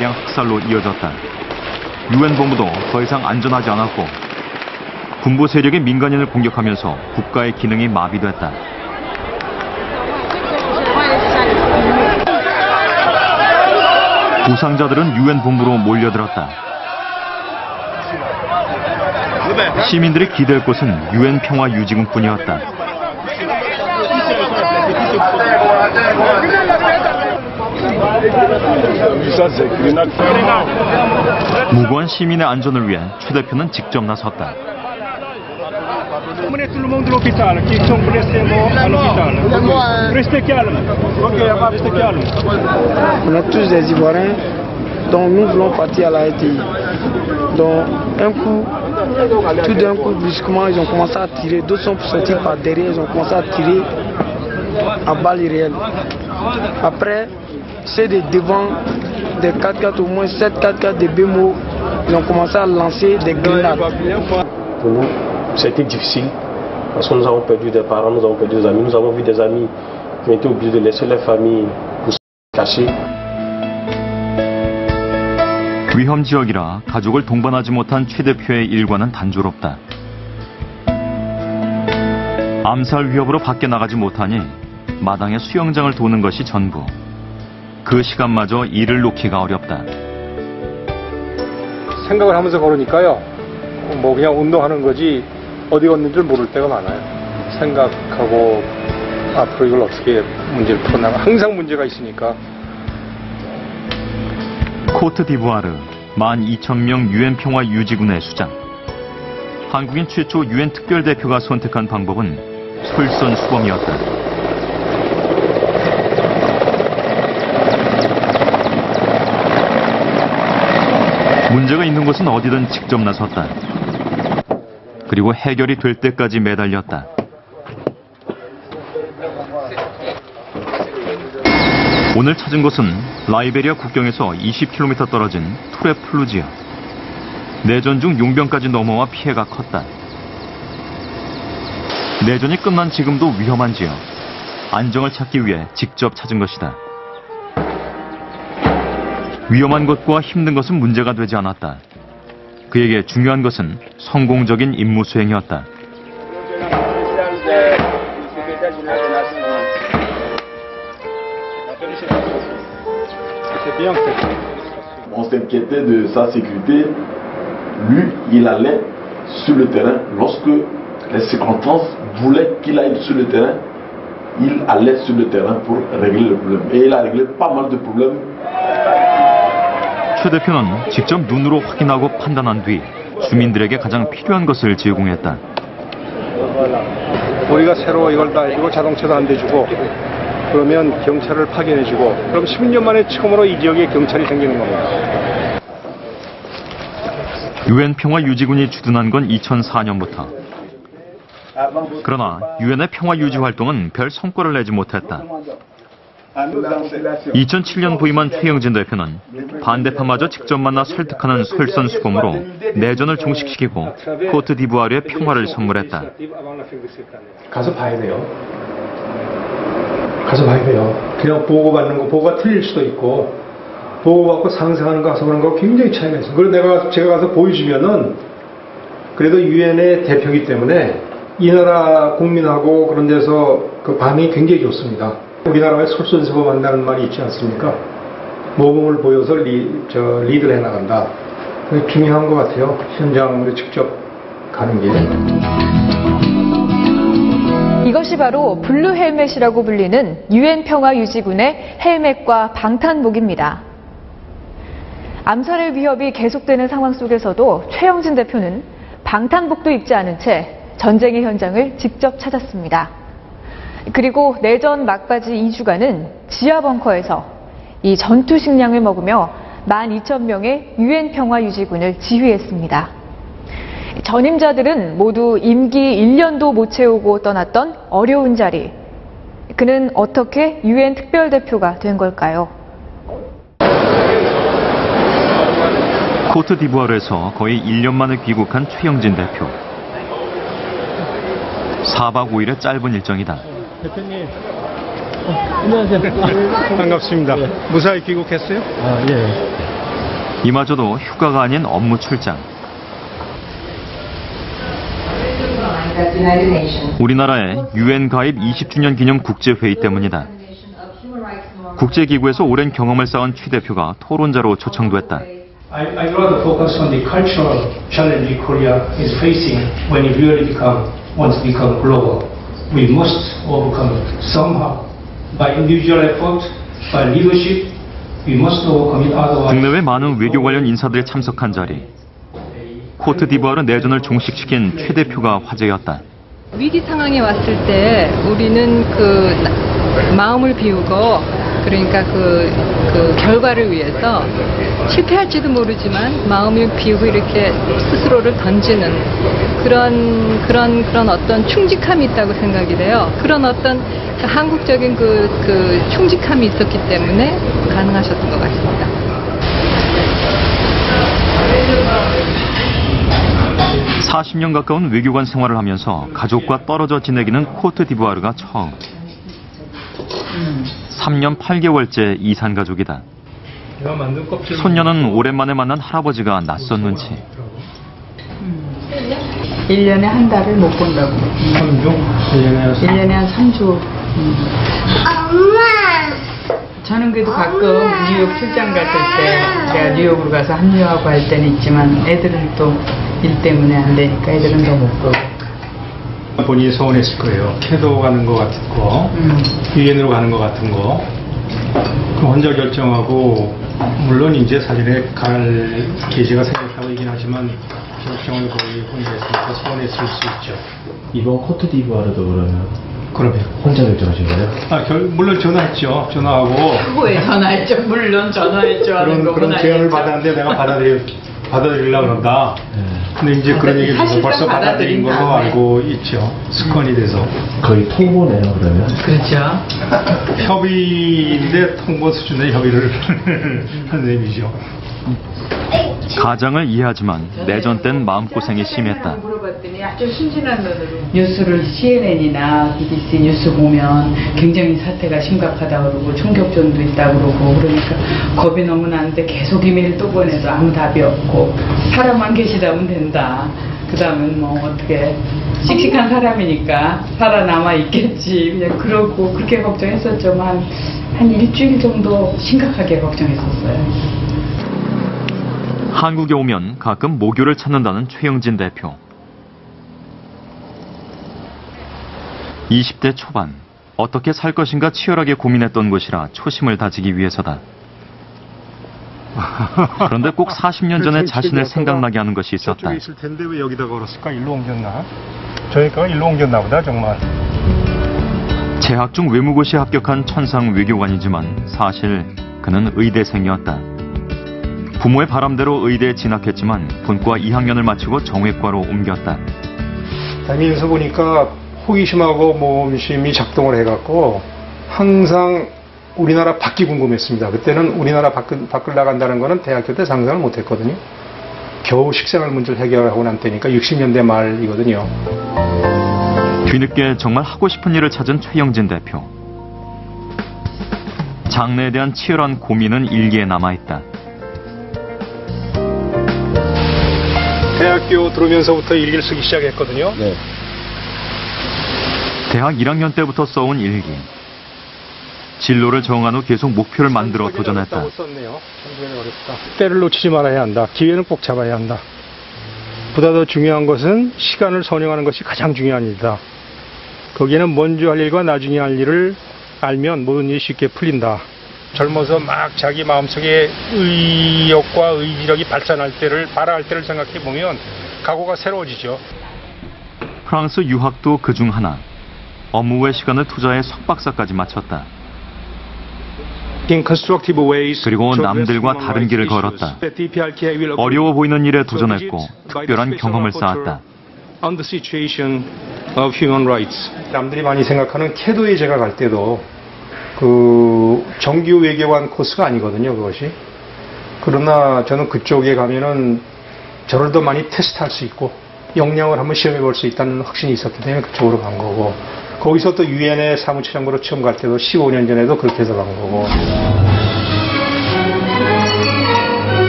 다량 학살로 이어졌다. 유엔 본부도 더 이상 안전하지 않았고 군부 세력이 민간인을 공격하면서 국가의 기능이 마비됐다. 부상자들은 유엔 본부로 몰려들었다. 시민들이 기댈 곳은 유엔 평화유지군뿐이었다. 무고한 시민의 안전을 위해 최 대표는 직접 나섰다. On est tous des Ivoiriens, donc nous voulons partir à la RTI. Donc tout d'un coup, brusquement, ils ont commencé à tirer. D'autres sont sortis par derrière, ils ont commencé à tirer à balles réelles. Après, c'est des devant des 4x4, au moins 7 4x4 de BMO, ils ont commencé à lancer des grenades. Pour nous, c'était difficile parce que nous avons perdu des parents, nous avons perdu des amis, nous avons vu des amis qui ont été obligés de laisser leur famille pour se cacher. 위험 지역이라 가족을 동반하지 못한 최 대표의 일과는 단조롭다. 암살 위협으로 밖에 나가지 못하니 마당에 수영장을 도는 것이 전부. 그 시간마저 일을 놓기가 어렵다. 생각을 하면서 걸으니까요. 뭐 그냥 운동하는 거지 어디 걷는 줄 모를 때가 많아요. 생각하고 앞으로 이걸 어떻게 문제를 풀어나가 항상 문제가 있으니까. 코트디부아르 12,000명 유엔 평화유지군의 수장. 한국인 최초 유엔 특별대표가 선택한 방법은 솔선수범이었다. 문제가 있는 곳은 어디든 직접 나섰다. 그리고 해결이 될 때까지 매달렸다. 오늘 찾은 곳은 라이베리아 국경에서 20km 떨어진 투레플루 지역. 내전 중 용병까지 넘어와 피해가 컸다. 내전이 끝난 지금도 위험한 지역. 안정을 찾기 위해 직접 찾은 것이다. 위험한 것과 힘든 것은 문제가 되지 않았다. 그에게 중요한 것은 성공적인 임무 수행이었다. On s'inquiétait de sa sécurité. Lui, il allait sur le terrain. Lorsque les circonstances voulaient qu'il aille sur le terrain, il allait sur le terrain pour régler le problème. Et il a réglé pas mal de problèmes. 최 대표는 직접 눈으로 확인하고 판단한 뒤 주민들에게 가장 필요한 것을 제공했다. 우리가 새로 이걸 다 해주고 자동차도 안 대주고 그러면 경찰을 파견해주고 그럼 10년 만에 처음으로 이 지역에 경찰이 생기는 겁니다. 유엔 평화유지군이 주둔한 건 2004년부터. 그러나 유엔의 평화유지 활동은 별 성과를 내지 못했다. 2007년 부임한 최영진 대표는 반대파마저 직접 만나 설득하는 솔선수범으로 내전을 종식시키고 코트디부아르의 평화를 선물했다. 가서 봐야 돼요. 가서 봐야 돼요. 그냥 보고받는 거, 보고가 틀릴 수도 있고 보고받고 상상하는 거, 가서 보는 거 굉장히 차이가 있어요. 그리고 제가 가서 보여주면은 그래도 유엔의 대표이기 때문에 이 나라 국민하고 그런 데서 그 반응이 굉장히 좋습니다. 우리나라에 솔선수범한다는 말이 있지 않습니까? 모범을 보여서 리드를 해나간다. 그게 중요한 것 같아요. 현장으로 직접 가는 게. 이것이 바로 블루 헬멧이라고 불리는 유엔 평화유지군의 헬멧과 방탄복입니다. 암살의 위협이 계속되는 상황 속에서도 최영진 대표는 방탄복도 입지 않은 채 전쟁의 현장을 직접 찾았습니다. 그리고 내전 막바지 2주간은 지하 벙커에서 이 전투 식량을 먹으며 12,000명의 유엔 평화유지군을 지휘했습니다. 전임자들은 모두 임기 1년도 못 채우고 떠났던 어려운 자리. 그는 어떻게 유엔 특별대표가 된 걸까요? 코트디부아르에서 거의 1년 만에 귀국한 최영진 대표. 4박 5일의 짧은 일정이다. 대표님, 안녕하세요. 반갑습니다. 무사히 귀국했어요? 예. 이마저도 휴가가 아닌 업무 출장. 우리나라의 UN 가입 20주년 기념 국제회의 때문이다. 국제기구에서 오랜 경험을 쌓은 최 대표가 토론자로 초청됐다. I rather focus on the cultural challenge Korea is facing when it really wants to become global. We must overcome it somehow by individual effort, by leadership. We must overcome it otherwise. 국내외 많은 외교 관련 인사들이 참석한 자리. 코트디부아르 내전을 종식시킨 최 대표가 화제였다. 위기 상황에 왔을 때 우리는 마음을 비우고 그러니까 그 결과를 위해서 실패할지도 모르지만 마음을 비우고 이렇게 스스로를 던지는 그런 어떤 충직함이 있다고 생각이 돼요. 그런 어떤 한국적인 그 충직함이 있었기 때문에 가능하셨던 것 같습니다. (40년) 가까운 외교관 생활을 하면서 가족과 떨어져 지내기는 코트디부아르가 처음. 3년 8개월째 이산 가족이다. 손녀는 오랜만에 만난 할아버지가 낯선 눈치. 1년에 한 달을 못 본다고. 1년에 한 3주. 저는 그래도 가끔 뉴욕 출장 갔을 때 내가 뉴욕으로 가서 합류하고 할 때는 있지만 애들은 또 일 때문에 안 되니까 애들은 더 못 보고. 본인이 서운했을 거예요. 캐도 가는 거 같은 거, 유엔으로 가는 거 같은 거. 혼자 결정하고 물론 이제 사전에 갈 계제가 생겼다고 얘기는 하지만 결정을 거의 혼자 했으니까 서운했을 수 있죠. 이번 코트디부아르도 그러면 혼자 결정하신 거예요? 물론 전화했죠. 전화하고. 그거에 전화했죠. 물론 전화했죠. 그런 제안을 받았는데 내가 받아들이려고 그런다. 근데 이제 그런 얘기를 벌써 받아들인 걸로 알고 있죠. 습관이 돼서. 거의 통보네요, 그러면. 그렇죠. 협의인데 통보 수준의 협의를 한 셈이죠. 가장을 이해하지만 내전 땐 마음고생이 심했다. 물어봤더니 아주 순진한 눈으로. 뉴스를 CNN이나 BBC 뉴스 보면 굉장히 사태가 심각하다고 그러고 총격전도 있다고 그러고 그러니까 겁이 너무 나는데 계속 이메일 또 보내도 아무 답이 없고 사람만 계시다면 된다. 그 다음은 뭐 어떻게 씩씩한 사람이니까 살아남아 있겠지. 그냥 그러고 그렇게 걱정했었죠. 한 일주일 정도 심각하게 걱정했었어요. 한국에 오면 가끔 모교를 찾는다는 최영진 대표. 20대 초반, 어떻게 살 것인가 치열하게 고민했던 곳이라 초심을 다지기 위해서다. 그런데 꼭 40년 전에 자신을 생각나게 하는 것이 있었다. 저쪽에 있을 텐데 왜 여기다 걸었을까? 일로 옮겼나? 저희가 일로 옮겼나 보다 정말. 재학 중 외무고시에 합격한 천상 외교관이지만 사실 그는 의대생이었다. 부모의 바람대로 의대에 진학했지만 본과 2학년을 마치고 정외과로 옮겼다. 다니면서 보니까 호기심하고 모험심이 작동을 해갖고 항상 우리나라 밖이 궁금했습니다. 그때는 우리나라 밖을 나간다는 거는 대학교 때 상상을 못했거든요. 겨우 식생활 문제를 해결하고 난 때니까 60년대 말이거든요. 뒤늦게 정말 하고 싶은 일을 찾은 최영진 대표. 장래에 대한 치열한 고민은 일기에 남아있다. 대학교 들어오면서부터 일기를 쓰기 시작했거든요. 네. 대학 1학년 때부터 써온 일기. 진로를 정한 후 계속 목표를 만들어 도전했다. 때를 놓치지 말아야 한다. 기회는 꼭 잡아야 한다. 보다 더 중요한 것은 시간을 선용하는 것이 가장 중요한 일이다. 거기에는 먼저 할 일과 나중에 할 일을 알면 모든 일이 쉽게 풀린다. 젊어서 막 자기 마음속에 의욕과 의지력이 발산할 때를 생각해 보면 각오가 새로워지죠. 프랑스 유학도 그중 하나. 업무 외 시간을 투자해 석박사까지 마쳤다. 그리고 남들과 다른 길을 걸었다. 어려워 보이는 일에 도전했고 특별한 경험을 쌓았다. 남들이 많이 생각하는 캐도에 제가 갈 때도 정규 외교관 코스가 아니거든요, 그것이. 그러나 저는 그쪽에 가면은 저를 더 많이 테스트할 수 있고 역량을 한번 시험해 볼 수 있다는 확신이 있었기 때문에 그쪽으로 간 거고, 거기서 또 유엔의 사무처장으로 처음 갈 때도 15년 전에도 그렇게 해서 간 거고.